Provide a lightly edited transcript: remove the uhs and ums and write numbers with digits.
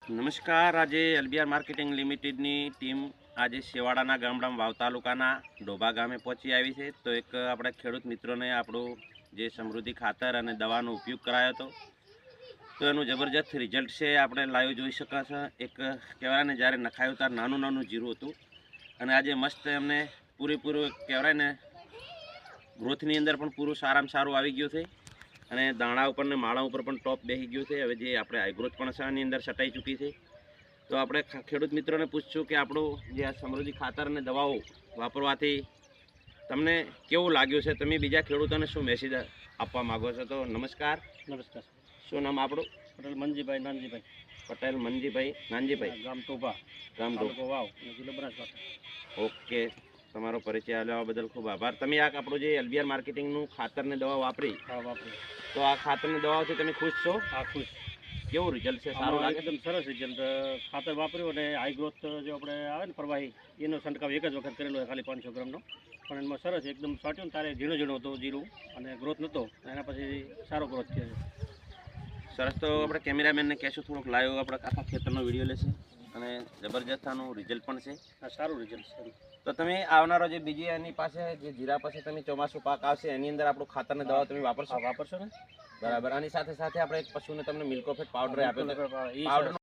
નમસ્કાર. આજે એલબીઆર marketing લિમિટેડની team આજે શેવાડાના ગામડામાં વાવ તાલુકાના ડોભા ગામે પહોંચી આવી છે. તો એક આપણે ખેડૂત મિત્રોને આપણું જે સમૃદ્ધિ ખાતર અને દવાનો ઉપયોગ કરાયો હતો, તો એનું જબરજસ્ત રિઝલ્ટ છે. આપણે લાઈવ જોઈ શકાશે. એક કહેવાય ને, જ્યારે નખાયું ત્યારે નાનું નાનું જીરું હતું અને આજે મસ્ત એમને પૂરેપૂરું કહેવાય ને ગ્રોથની અંદર પણ પૂરું સારામાં સારું આવી ગયું છે અને દાણા ઉપર ને માળા ઉપર પણ ટોપ બેસી ગયું છે. હવે જે આપણે હાઈગ્રોથ પણ આની અંદર છટાઈ ચૂકી છે. તો આપણે ખેડૂત મિત્રોને પૂછશું કે આપણું જે આ સમૃદ્ધિ ખાતર અને દવાઓ વાપરવાથી તમને કેવું લાગ્યું છે, તમે બીજા ખેડૂતોને શું મેસેજ આપવા માગો છો? તો નમસ્કાર. નમસ્કાર. શું નામ આપણું? પટેલ મનજીભાઈ નાનજીભાઈ. પટેલ મનજીભાઈ નાનજીભાઈ, ગામ ટોભા, ગામ તાલુકો વાવ, જિલ્લો બનાસકાંઠા. ઓકે, તમારો પરિચય લેવા બદલ ખૂબ આભાર. તમે આ આપણું જે એલબીઆર માર્કેટિંગનું ખાતરને દવા વાપરી, હા, વાપરી. તો આ ખાતરની દવાઓથી તમે ખુશ છો? હા, ખુશ. કેવું રિઝલ્ટ છે? સારું લાગે? એકદમ સરસ રિઝલ્ટ. ખાતર વાપર્યું અને હાઈ ગ્રોથ જો આપણે આવે ને પ્રવાહી, એનો છંટકાવ એક જ વખત કરેલો હોય, ખાલી 500 ગ્રામનો. પણ એમાં સરસ એકદમ સાટ્યું ને તારે ઝીણો ઝીણો હતો જીરું અને ગ્રોથ નહોતો. એના પછી સારો ગ્રોથ થયો છે. સરસ. તો આપણે કેમેરામેનને કહેશું થોડુંક લાઈવ આપણે આખા ખેતરનો વિડીયો લેશે અને જબરજસ્ત આનું રિઝલ્ટ પણ છે. હા, સારું રિઝલ્ટ છે. તો તમે આવનારો જે બીજી એની પાસે જે જીરા પાસે તમે ચોમાસું પાક આવશે એની અંદર આપણું ખાતરની દવા તમે વાપરશો? હા, વાપરશો ને. બરાબર. આની સાથે સાથે આપણે એક પશુને તમને મિલ્કોફેટ પાવડર આપેલો. એ પાવડર